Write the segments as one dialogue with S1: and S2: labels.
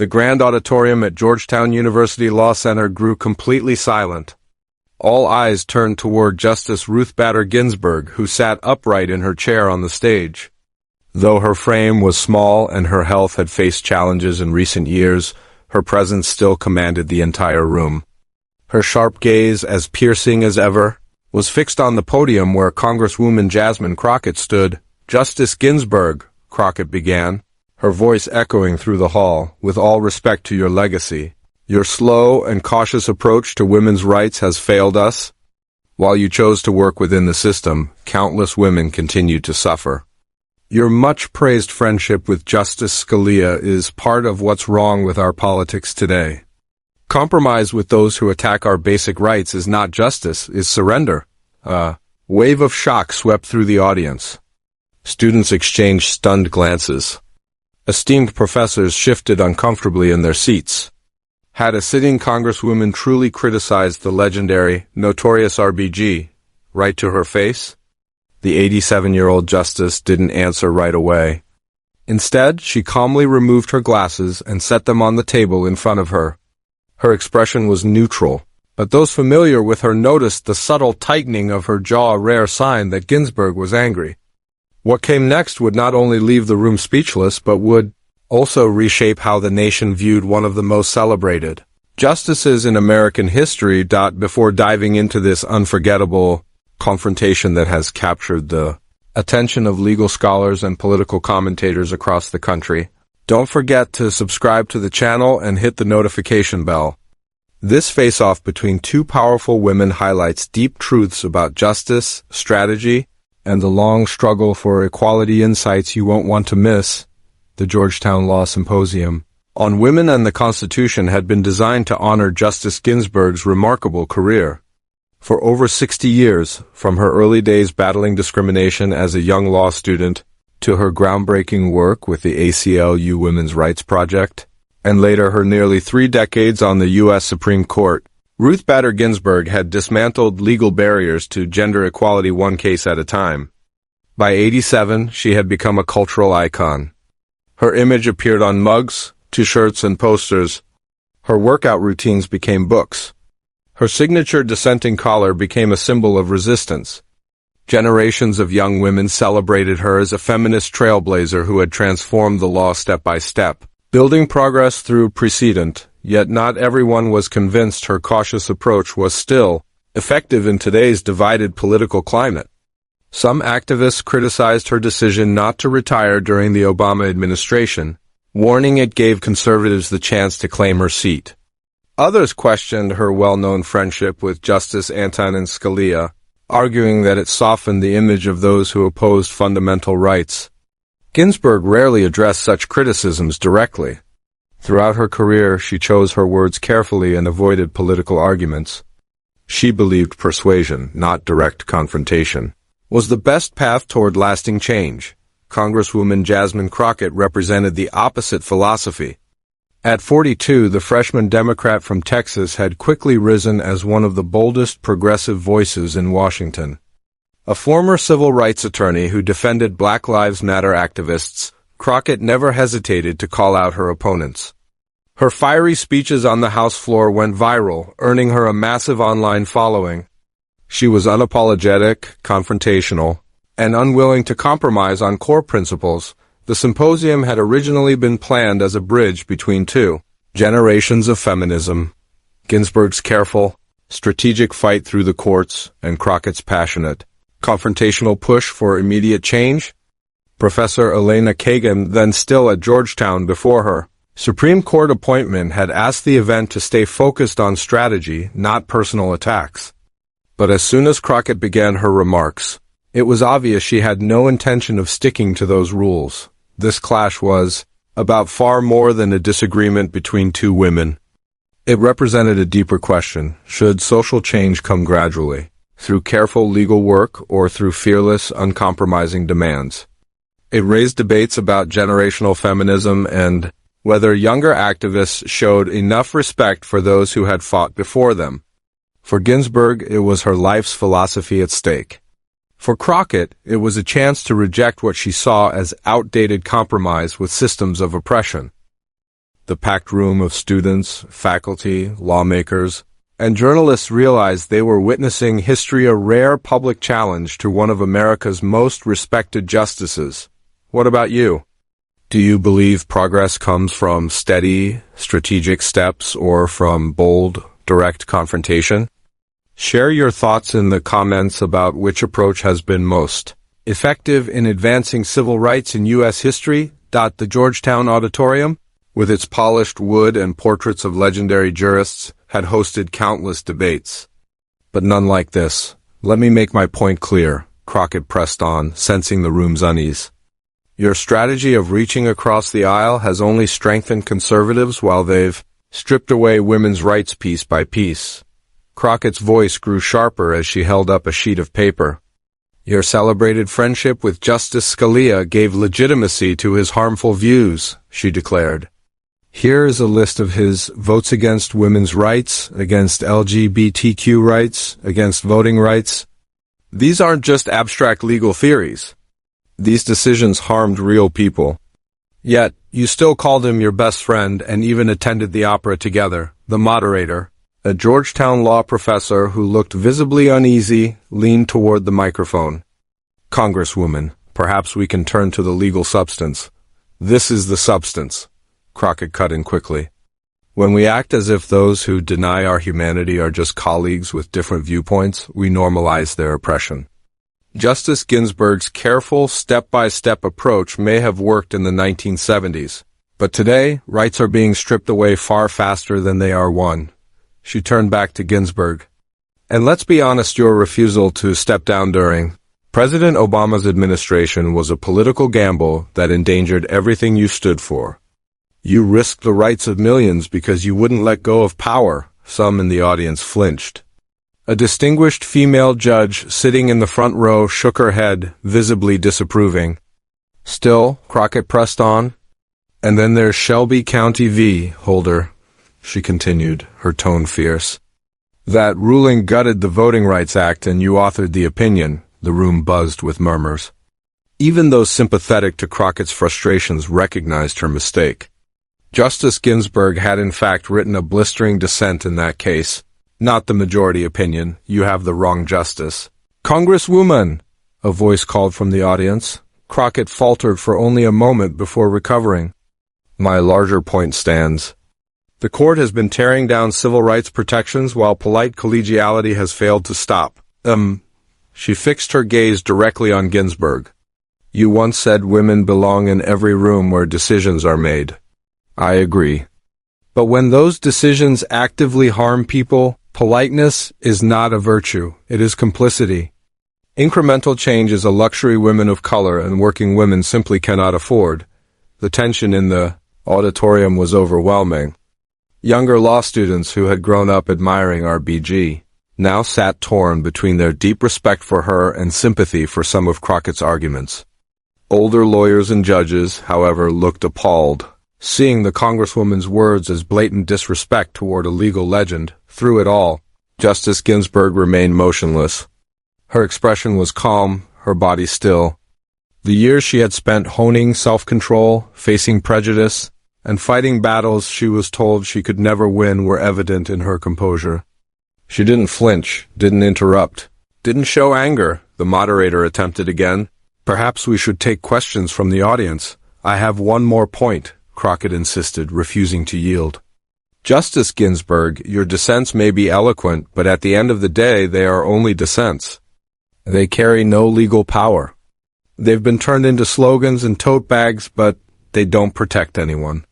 S1: The grand auditorium at Georgetown University Law Center grew completely silent. All eyes turned toward Justice Ruth Bader Ginsburg, who sat upright in her chair on the stage. Though her frame was small and her health had faced challenges in recent years, her presence still commanded the entire room. Her sharp gaze, as piercing as ever, was fixed on the podium where Congresswoman Jasmine Crockett stood. "Justice Ginsburg," Crockett began, her voice echoing through the hall, "with all respect to your legacy, your slow and cautious approach to women's rights has failed us. While you chose to work within the system, countless women continued to suffer. Your much-praised friendship with Justice Scalia is part of what's wrong with our politics today. Compromise with those who attack our basic rights is not justice, is surrender." A wave of shock swept through the audience. Students exchanged stunned glances. Esteemed professors shifted uncomfortably in their seats. Had a sitting congresswoman truly criticized the legendary, notorious RBG, right to her face? The 87-year-old justice didn't answer right away. Instead, she calmly removed her glasses and set them on the table in front of her. Her expression was neutral, but those familiar with her noticed the subtle tightening of her jaw, a rare sign that Ginsburg was angry. What came next would not only leave the room speechless, but would also reshape how the nation viewed one of the most celebrated justices in American history. Before diving into this unforgettable confrontation that has captured the attention of legal scholars and political commentators across the country, don't forget to subscribe to the channel and hit the notification bell. This face-off between two powerful women highlights deep truths about justice, strategy, and the long struggle for equality, insights you won't want to miss. The Georgetown Law Symposium on Women and the Constitution had been designed to honor Justice Ginsburg's remarkable career. For over 60 years, from her early days battling discrimination as a young law student to her groundbreaking work with the ACLU Women's Rights Project, and later her nearly 3 decades on the U.S. Supreme Court, Ruth Bader Ginsburg had dismantled legal barriers to gender equality one case at a time. By 87, she had become a cultural icon. Her image appeared on mugs, t-shirts, and posters. Her workout routines became books. Her signature dissenting collar became a symbol of resistance. Generations of young women celebrated her as a feminist trailblazer who had transformed the law step by step, building progress through precedent. Yet not everyone was convinced her cautious approach was still effective in today's divided political climate. Some activists criticized her decision not to retire during the Obama administration, warning it gave conservatives the chance to claim her seat. Others questioned her well-known friendship with Justice Antonin Scalia, arguing that it softened the image of those who opposed fundamental rights. Ginsburg rarely addressed such criticisms directly. Throughout her career, she chose her words carefully and avoided political arguments. She believed persuasion, not direct confrontation, was the best path toward lasting change. Congresswoman Jasmine Crockett represented the opposite philosophy. At 42, the freshman Democrat from Texas had quickly risen as one of the boldest progressive voices in Washington. A former civil rights attorney who defended Black Lives Matter activists, Crockett never hesitated to call out her opponents. Her fiery speeches on the House floor went viral, earning her a massive online following. She was unapologetic, confrontational, and unwilling to compromise on core principles. The symposium had originally been planned as a bridge between two generations of feminism: Ginsburg's careful, strategic fight through the courts and Crockett's passionate, confrontational push for immediate change. Professor Elena Kagan, then still at Georgetown before her Supreme Court appointment, had asked the event to stay focused on strategy, not personal attacks. But as soon as Crockett began her remarks, it was obvious she had no intention of sticking to those rules. This clash was about far more than a disagreement between two women. It represented a deeper question: should social change come gradually, through careful legal work, or through fearless, uncompromising demands? It raised debates about generational feminism and whether younger activists showed enough respect for those who had fought before them. For Ginsburg, it was her life's philosophy at stake. For Crockett, it was a chance to reject what she saw as outdated compromise with systems of oppression. The packed room of students, faculty, lawmakers, and journalists realized they were witnessing history, a rare public challenge to one of America's most respected justices. What about you? Do you believe progress comes from steady, strategic steps or from bold, direct confrontation? Share your thoughts in the comments about which approach has been most effective in advancing civil rights in U.S. history. The Georgetown Auditorium, with its polished wood and portraits of legendary jurists, had hosted countless debates. But none like this. Let me make my point clear, Crockett pressed on, sensing the room's unease. Your strategy of reaching across the aisle has only strengthened conservatives while they've stripped away women's rights piece by piece. Crockett's voice grew sharper as she held up a sheet of paper. Your celebrated friendship with Justice Scalia gave legitimacy to his harmful views, she declared. Here is a list of his votes against women's rights, against LGBTQ rights, against voting rights. These aren't just abstract legal theories. These decisions harmed real people. Yet, you still called him your best friend and even attended the opera together. The moderator, a Georgetown law professor who looked visibly uneasy, leaned toward the microphone. Congresswoman, perhaps we can turn to the legal substance. This is the substance, Crockett cut in quickly. When we act as if those who deny our humanity are just colleagues with different viewpoints, we normalize their oppression. Justice Ginsburg's careful, step-by-step approach may have worked in the 1970s, but today, rights are being stripped away far faster than they are won. She turned back to Ginsburg. And let's be honest, your refusal to step down during President Obama's administration was a political gamble that endangered everything you stood for. You risked the rights of millions because you wouldn't let go of power. Some in the audience flinched. A distinguished female judge sitting in the front row shook her head, visibly disapproving. Still, Crockett pressed on. And then there's Shelby County v. Holder, she continued, her tone fierce. That ruling gutted the Voting Rights Act and you authored the opinion. The room buzzed with murmurs. Even those sympathetic to Crockett's frustrations recognized her mistake. Justice Ginsburg had in fact written a blistering dissent in that case. Not the majority opinion. You have the wrong justice. Congresswoman, a voice called from the audience. Crockett faltered for only a moment before recovering. My larger point stands. The court has been tearing down civil rights protections while polite collegiality has failed to stop. She fixed her gaze directly on Ginsburg. You once said women belong in every room where decisions are made. I agree. But when those decisions actively harm people, politeness is not a virtue, it is complicity. Incremental change is a luxury women of color and working women simply cannot afford. The tension in the auditorium was overwhelming. Younger law students who had grown up admiring RBG now sat torn between their deep respect for her and sympathy for some of Crockett's arguments. Older lawyers and judges, however, looked appalled, seeing the Congresswoman's words as blatant disrespect toward a legal legend. Through it all, Justice Ginsburg remained motionless. Her expression was calm, her body still. The years she had spent honing self-control, facing prejudice, and fighting battles she was told she could never win were evident in her composure. She didn't flinch, didn't interrupt, didn't show anger. The moderator attempted again. Perhaps we should take questions from the audience. I have one more point, Crockett insisted, refusing to yield. Justice Ginsburg, your dissents may be eloquent, but at the end of the day they are only dissents. They carry no legal power. They've been turned into slogans and tote bags, but they don't protect anyone.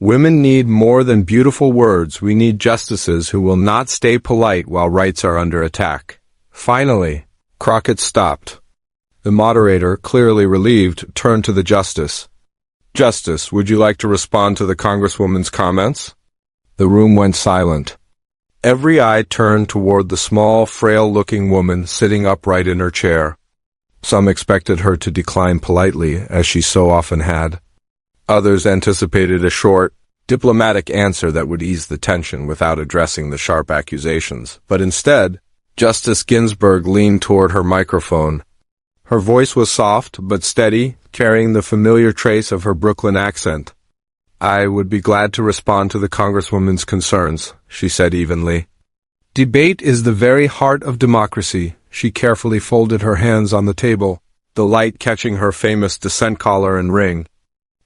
S1: Women need more than beautiful words. We need justices who will not stay polite while rights are under attack. Finally, Crockett stopped. The moderator, clearly relieved, turned to the justice. Justice, would you like to respond to the Congresswoman's comments? The room went silent. Every eye turned toward the small, frail-looking woman sitting upright in her chair. Some expected her to decline politely, as she so often had. Others anticipated a short, diplomatic answer that would ease the tension without addressing the sharp accusations. But instead, Justice Ginsburg leaned toward her microphone. Her voice was soft but steady, carrying the familiar trace of her Brooklyn accent. I would be glad to respond to the Congresswoman's concerns, she said evenly. Debate is the very heart of democracy. She carefully folded her hands on the table, the light catching her famous dissent collar and ring.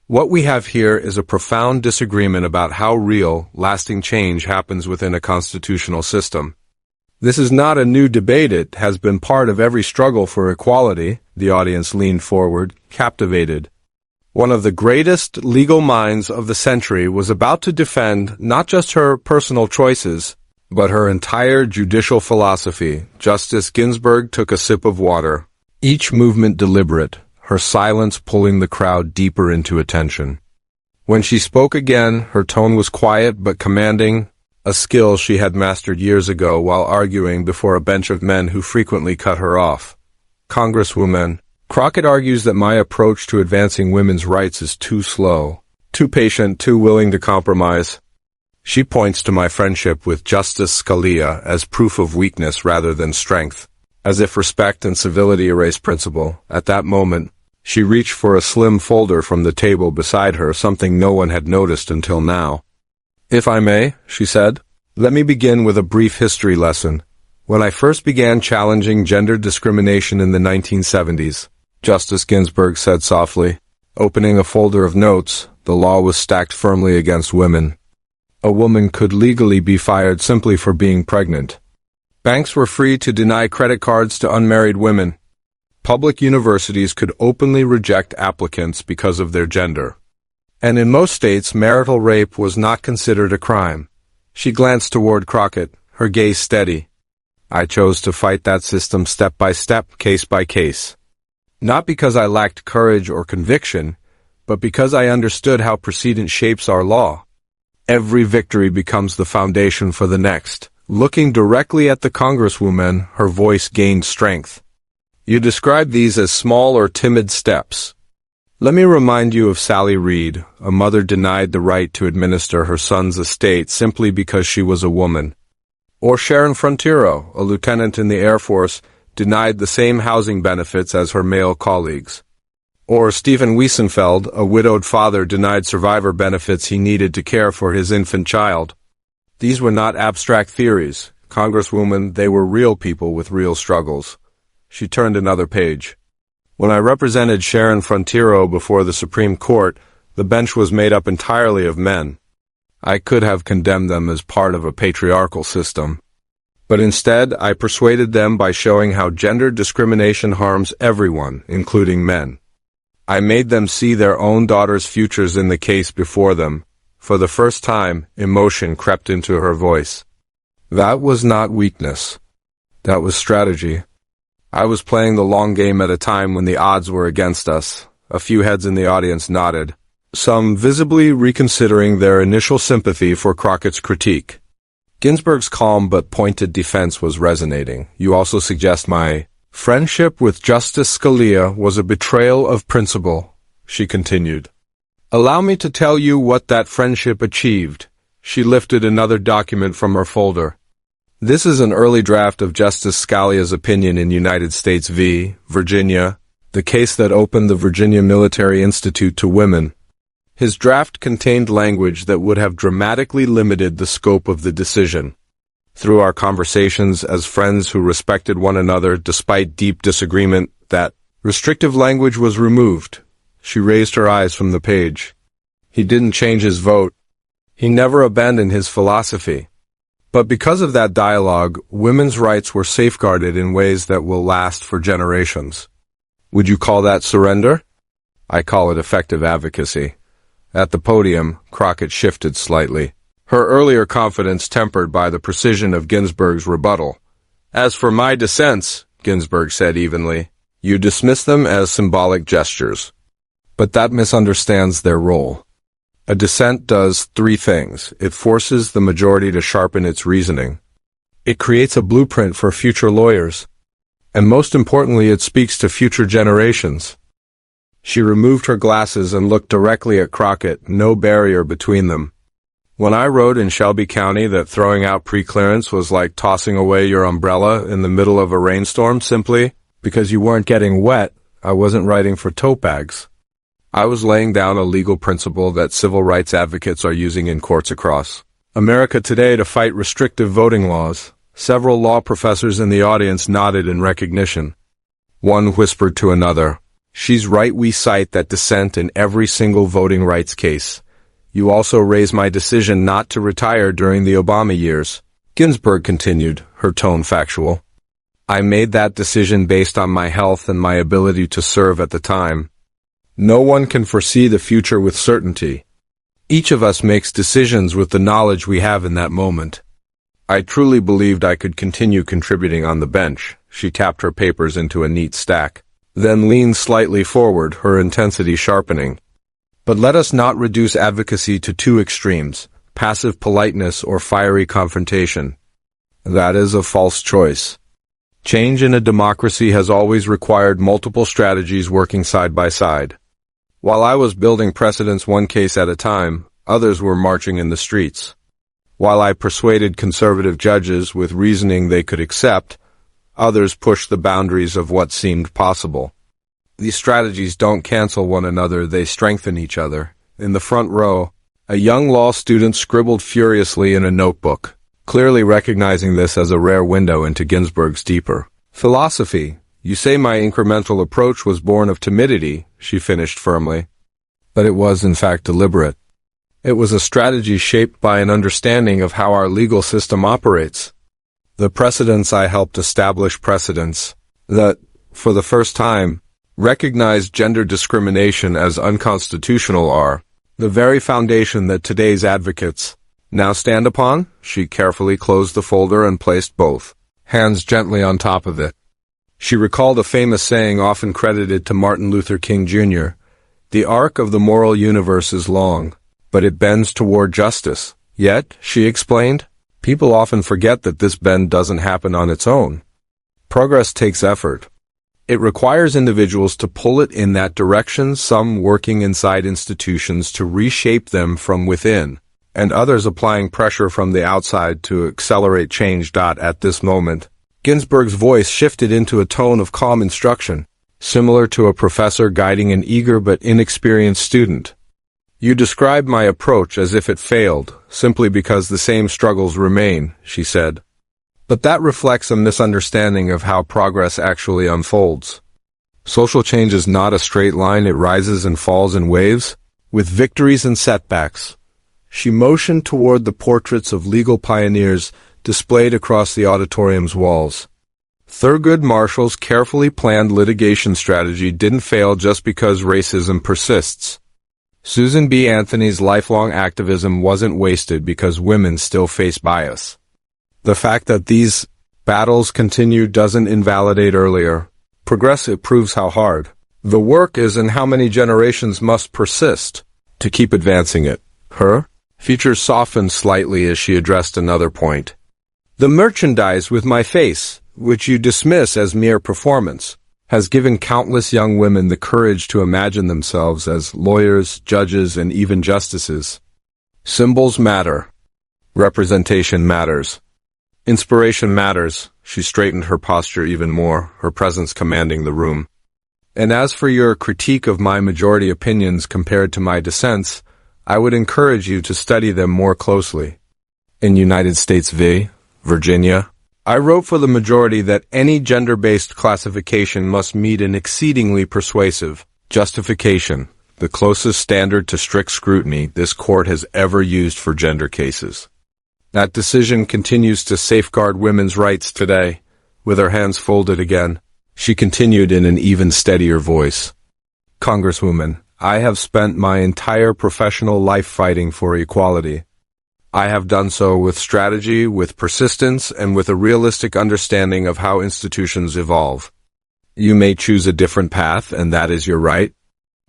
S1: What we have here is a profound disagreement about how real, lasting change happens within a constitutional system. This is not a new debate. It has been part of every struggle for equality. The audience leaned forward, captivated. One of the greatest legal minds of the century was about to defend not just her personal choices, but her entire judicial philosophy. Justice Ginsburg took a sip of water, each movement deliberate, her silence pulling the crowd deeper into attention. When she spoke again, her tone was quiet but commanding, a skill she had mastered years ago while arguing before a bench of men who frequently cut her off. Congresswoman, Crockett argues that my approach to advancing women's rights is too slow, too patient, too willing to compromise. She points to my friendship with Justice Scalia as proof of weakness rather than strength, as if respect and civility erase principle. At that moment, she reached for a slim folder from the table beside her, something no one had noticed until now. If I may, she said, let me begin with a brief history lesson. When I first began challenging gender discrimination in the 1970s, Justice Ginsburg said softly, opening a folder of notes, the law was stacked firmly against women. A woman could legally be fired simply for being pregnant. Banks were free to deny credit cards to unmarried women. Public universities could openly reject applicants because of their gender. And in most states, marital rape was not considered a crime. She glanced toward Crockett, her gaze steady. I chose to fight that system step by step, case by case. Not because I lacked courage or conviction, but because I understood how precedent shapes our law. Every victory becomes the foundation for the next. Looking directly at the Congresswoman, her voice gained strength. You describe these as small or timid steps. Let me remind you of Sally Reed, a mother denied the right to administer her son's estate simply because she was a woman. Or Sharon Frontiero, a lieutenant in the Air Force, denied the same housing benefits as her male colleagues. Or Stephen Wiesenfeld, a widowed father, denied survivor benefits he needed to care for his infant child. These were not abstract theories, Congresswoman, they were real people with real struggles. She turned another page. When I represented Sharon Frontiero before the Supreme Court, the bench was made up entirely of men. I could have condemned them as part of a patriarchal system. But instead, I persuaded them by showing how gender discrimination harms everyone, including men. I made them see their own daughters' futures in the case before them. For the first time, emotion crept into her voice. That was not weakness. That was strategy. I was playing the long game at a time when the odds were against us. A few heads in the audience nodded, some visibly reconsidering their initial sympathy for Crockett's critique. Ginsburg's calm but pointed defense was resonating. You also suggest my friendship with Justice Scalia was a betrayal of principle, she continued. Allow me to tell you what that friendship achieved. She lifted another document from her folder. This is an early draft of Justice Scalia's opinion in United States v. Virginia, the case that opened the Virginia Military Institute to women. His draft contained language that would have dramatically limited the scope of the decision. Through our conversations as friends who respected one another despite deep disagreement, that restrictive language was removed. She raised her eyes from the page. He didn't change his vote. He never abandoned his philosophy. But because of that dialogue, women's rights were safeguarded in ways that will last for generations. Would you call that surrender? I call it effective advocacy. At the podium, Crockett shifted slightly, her earlier confidence tempered by the precision of Ginsburg's rebuttal. As for my dissents, Ginsburg said evenly, you dismiss them as symbolic gestures. But that misunderstands their role. A dissent does three things. It forces the majority to sharpen its reasoning. It creates a blueprint for future lawyers. And most importantly, it speaks to future generations. She removed her glasses and looked directly at Crockett, no barrier between them. When I wrote in Shelby County that throwing out preclearance was like tossing away your umbrella in the middle of a rainstorm simply because you weren't getting wet, I wasn't writing for tote bags. I was laying down a legal principle that civil rights advocates are using in courts across America today to fight restrictive voting laws. Several law professors in the audience nodded in recognition. One whispered to another, "She's right, we cite that dissent in every single voting rights case. You also raise my decision not to retire during the Obama years." Ginsburg continued, her tone factual. "I made that decision based on my health and my ability to serve at the time. No one can foresee the future with certainty. Each of us makes decisions with the knowledge we have in that moment. I truly believed I could continue contributing on the bench." She tapped her papers into a neat stack, then leaned slightly forward, her intensity sharpening. "But let us not reduce advocacy to two extremes, passive politeness or fiery confrontation. That is a false choice. Change in a democracy has always required multiple strategies working side by side. While I was building precedents one case at a time, others were marching in the streets. While I persuaded conservative judges with reasoning they could accept, others pushed the boundaries of what seemed possible. These strategies don't cancel one another, they strengthen each other." In the front row, a young law student scribbled furiously in a notebook, clearly recognizing this as a rare window into Ginsburg's deeper philosophy. "You say my incremental approach was born of timidity," she finished firmly. "But it was in fact deliberate. It was a strategy shaped by an understanding of how our legal system operates. The precedents I helped establish, precedents that, for the first time, recognized gender discrimination as unconstitutional, are the very foundation that today's advocates now stand upon." She carefully closed the folder and placed both hands gently on top of it. She recalled a famous saying often credited to Martin Luther King Jr., "The arc of the moral universe is long, but it bends toward justice." Yet, she explained, people often forget that this bend doesn't happen on its own. Progress takes effort. It requires individuals to pull it in that direction, some working inside institutions to reshape them from within, and others applying pressure from the outside to accelerate change. At this moment, Ginsburg's voice shifted into a tone of calm instruction, similar to a professor guiding an eager but inexperienced student. "You described my approach as if it failed, simply because the same struggles remain," she said. "But that reflects a misunderstanding of how progress actually unfolds. Social change is not a straight line, it rises and falls in waves, with victories and setbacks." She motioned toward the portraits of legal pioneers displayed across the auditorium's walls. Thurgood Marshall's carefully planned litigation strategy didn't fail just because racism persists. Susan B. Anthony's lifelong activism wasn't wasted because women still face bias. The fact that these battles continue doesn't invalidate earlier progress, it proves how hard the work is and how many generations must persist to keep advancing it. Her features softened slightly as she addressed another point. "The merchandise with my face, which you dismiss as mere performance, has given countless young women the courage to imagine themselves as lawyers, judges, and even justices. Symbols matter. Representation matters. Inspiration matters." She straightened her posture even more, her presence commanding the room. "And as for your critique of my majority opinions compared to my dissents, I would encourage you to study them more closely. In United States v. Virginia, I wrote for the majority that any gender-based classification must meet an exceedingly persuasive justification, the closest standard to strict scrutiny this court has ever used for gender cases. That decision continues to safeguard women's rights today." With her hands folded again, she continued in an even steadier voice. "Congresswoman, I have spent my entire professional life fighting for equality. I have done so with strategy, with persistence, and with a realistic understanding of how institutions evolve. You may choose a different path, and that is your right.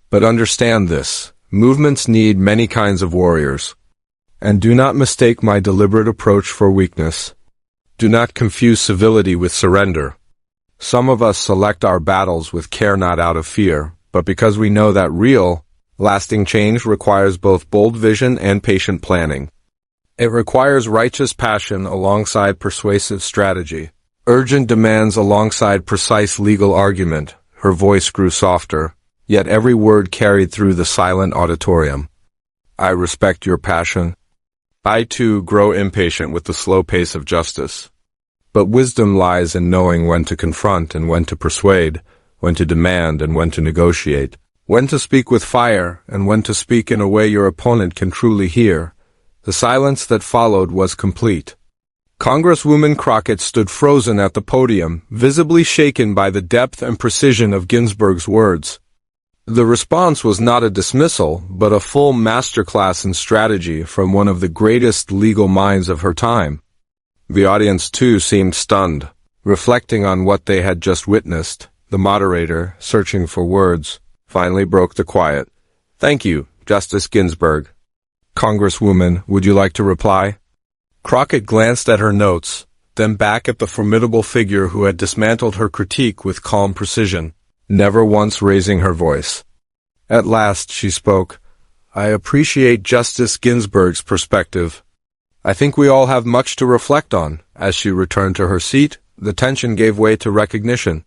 S1: But understand this, movements need many kinds of warriors. And do not mistake my deliberate approach for weakness. Do not confuse civility with surrender. Some of us select our battles with care, not out of fear, but because we know that real, lasting change requires both bold vision and patient planning. It requires righteous passion alongside persuasive strategy, urgent demands alongside precise legal argument." Her voice grew softer, yet every word carried through the silent auditorium. I respect your passion. I, too, grow impatient with the slow pace of justice. But wisdom lies in knowing when to confront and when to persuade, when to demand and when to negotiate, when to speak with fire and when to speak in a way your opponent can truly hear. The silence that followed was complete. Congresswoman Crockett stood frozen at the podium, visibly shaken by the depth and precision of Ginsburg's words. The response was not a dismissal, but a full masterclass in strategy from one of the greatest legal minds of her time. The audience, too, seemed stunned, reflecting on what they had just witnessed. The moderator, searching for words, finally broke the quiet. "Thank you, Justice Ginsburg." "Congresswoman, would you like to reply?" Crockett glanced at her notes, then back at the formidable figure who had dismantled her critique with calm precision, never once raising her voice. At last she spoke. "I appreciate Justice Ginsburg's perspective. I think we all have much to reflect on." As she returned to her seat, the tension gave way to recognition.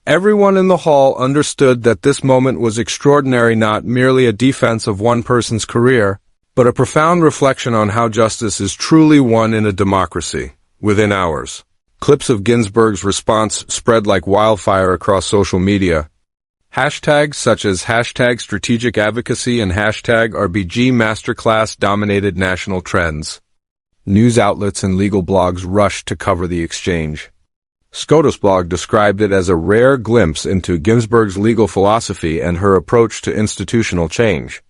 S1: Everyone in the hall understood that this moment was extraordinary, not merely a defense of one person's career, but a profound reflection on how justice is truly won in a democracy. Within hours, clips of Ginsburg's response spread like wildfire across social media. Hashtags such as #strategic advocacy and #RBG Masterclass dominated national trends. News outlets and legal blogs rushed to cover the exchange. SCOTUS blog described it as a rare glimpse into Ginsburg's legal philosophy and her approach to institutional change.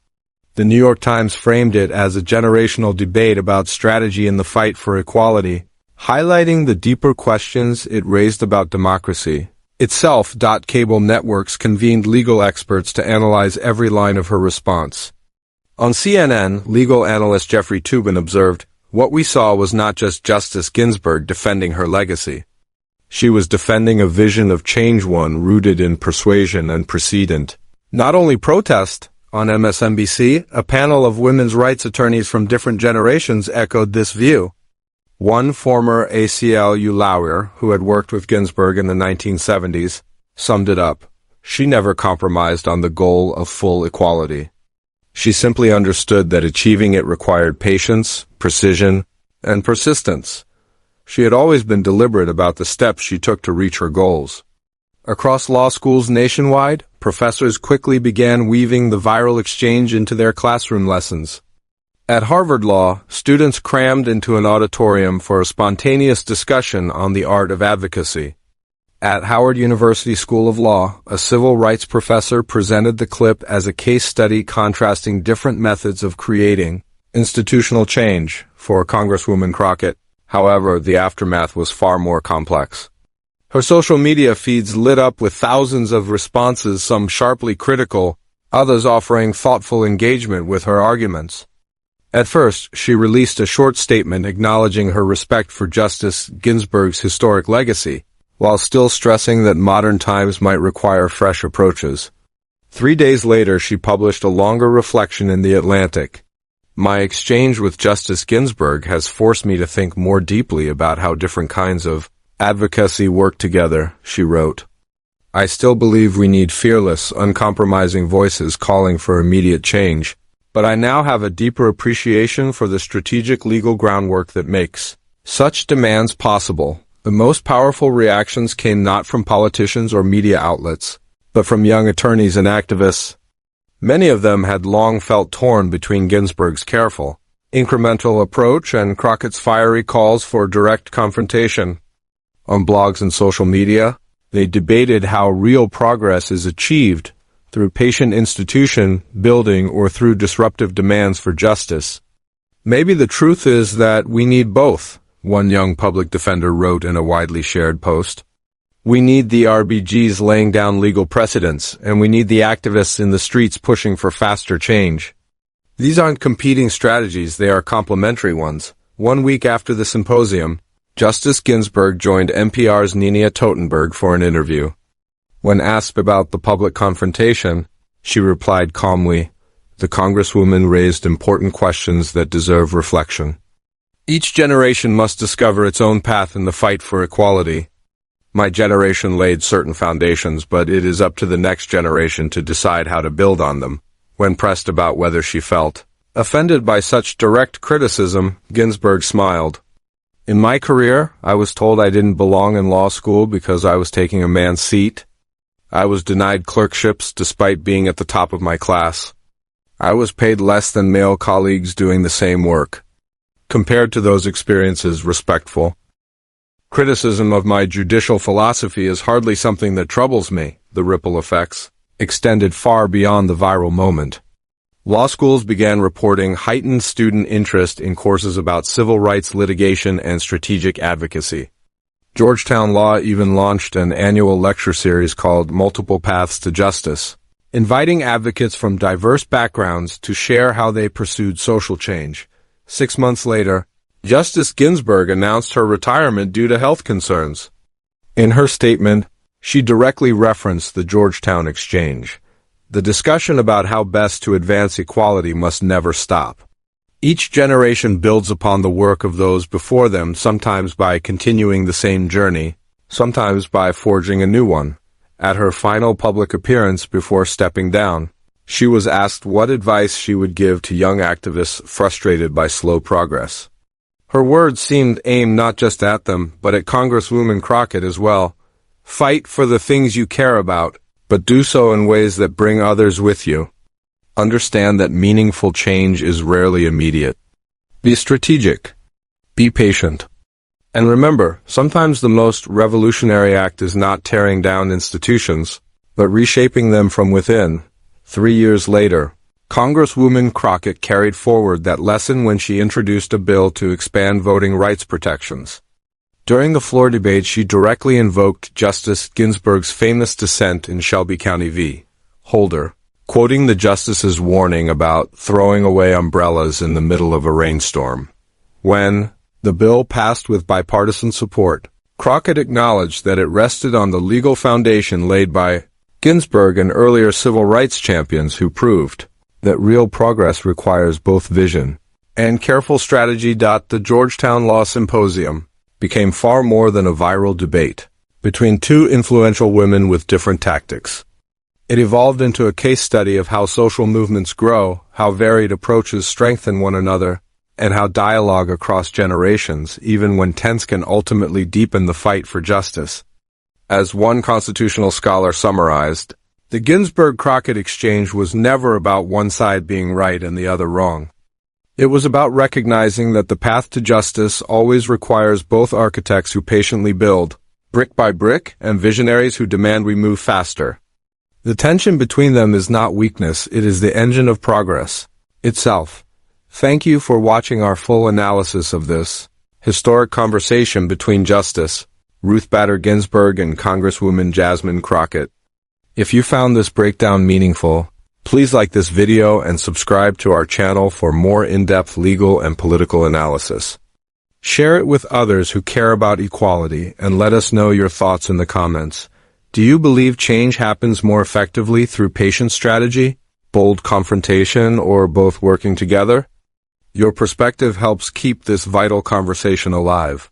S1: The New York Times framed it as a generational debate about strategy in the fight for equality, highlighting the deeper questions it raised about democracy itself. Cable networks convened legal experts to analyze every line of her response. On CNN, legal analyst Jeffrey Toobin observed, "What we saw was not just Justice Ginsburg defending her legacy. She was defending a vision of change, one rooted in persuasion and precedent, not only protest." On MSNBC, a panel of women's rights attorneys from different generations echoed this view. One former ACLU lawyer, who had worked with Ginsburg in the 1970s, summed it up. "She never compromised on the goal of full equality. She simply understood that achieving it required patience, precision, and persistence. She had always been deliberate about the steps she took to reach her goals." Across law schools nationwide, professors quickly began weaving the viral exchange into their classroom lessons. At Harvard Law, students crammed into an auditorium for a spontaneous discussion on the art of advocacy. At Howard University School of Law, a civil rights professor presented the clip as a case study contrasting different methods of creating institutional change for Congresswoman Crockett. However, the aftermath was far more complex. Her social media feeds lit up with thousands of responses, some sharply critical, others offering thoughtful engagement with her arguments. At first, she released a short statement acknowledging her respect for Justice Ginsburg's historic legacy, while still stressing that modern times might require fresh approaches. 3 days later, she published a longer reflection in The Atlantic. "My exchange with Justice Ginsburg has forced me to think more deeply about how different kinds of advocacy work together," she wrote. "I still believe we need fearless, uncompromising voices calling for immediate change, but I now have a deeper appreciation for the strategic legal groundwork that makes such demands possible." The most powerful reactions came not from politicians or media outlets, but from young attorneys and activists. Many of them had long felt torn between Ginsburg's careful, incremental approach and Crockett's fiery calls for direct confrontation. On blogs and social media, they debated how real progress is achieved through patient institution building or through disruptive demands for justice. "Maybe the truth is that we need both," one young public defender wrote in a widely shared post. "We need the RBGs laying down legal precedents, and we need the activists in the streets pushing for faster change. These aren't competing strategies, they are complementary ones." 1 week after the symposium, Justice Ginsburg joined NPR's Nina Totenberg for an interview. When asked about the public confrontation, she replied calmly, "The Congresswoman raised important questions that deserve reflection. Each generation must discover its own path in the fight for equality. My generation laid certain foundations, but it is up to the next generation to decide how to build on them. When pressed about whether she felt offended by such direct criticism, Ginsburg smiled. In my career, I was told I didn't belong in law school because I was taking a man's seat. I was denied clerkships despite being at the top of my class. I was paid less than male colleagues doing the same work. Compared to those experiences, respectful criticism of my judicial philosophy is hardly something that troubles me. The ripple effects extended far beyond the viral moment. Law schools began reporting heightened student interest in courses about civil rights litigation and strategic advocacy. Georgetown Law even launched an annual lecture series called Multiple Paths to Justice, inviting advocates from diverse backgrounds to share how they pursued social change. 6 months later, Justice Ginsburg announced her retirement due to health concerns. In her statement, she directly referenced the Georgetown Exchange. The discussion about how best to advance equality must never stop. Each generation builds upon the work of those before them, sometimes by continuing the same journey, sometimes by forging a new one. At her final public appearance before stepping down, she was asked what advice she would give to young activists frustrated by slow progress. Her words seemed aimed not just at them, but at Congresswoman Crockett as well. Fight for the things you care about, but do so in ways that bring others with you. Understand that meaningful change is rarely immediate. Be strategic. Be patient. And remember, sometimes the most revolutionary act is not tearing down institutions, but reshaping them from within. 3 years later, Congresswoman Crockett carried forward that lesson when she introduced a bill to expand voting rights protections. During the floor debate, she directly invoked Justice Ginsburg's famous dissent in Shelby County v. Holder, quoting the justice's warning about throwing away umbrellas in the middle of a rainstorm. When the bill passed with bipartisan support, Crockett acknowledged that it rested on the legal foundation laid by Ginsburg and earlier civil rights champions who proved that real progress requires both vision and careful strategy. The Georgetown Law Symposium became far more than a viral debate between two influential women with different tactics. It evolved into a case study of how social movements grow, how varied approaches strengthen one another, and how dialogue across generations, even when tense, can ultimately deepen the fight for justice. As one constitutional scholar summarized, the Ginsburg-Crockett exchange was never about one side being right and the other wrong. It was about recognizing that the path to justice always requires both architects who patiently build, brick by brick, and visionaries who demand we move faster. The tension between them is not weakness, it is the engine of progress itself. Thank you for watching our full analysis of this historic conversation between Justice Ruth Bader Ginsburg and Congresswoman Jasmine Crockett. If you found this breakdown meaningful, please like this video and subscribe to our channel for more in-depth legal and political analysis. Share it with others who care about equality and let us know your thoughts in the comments. Do you believe change happens more effectively through patient strategy, bold confrontation, or both working together? Your perspective helps keep this vital conversation alive.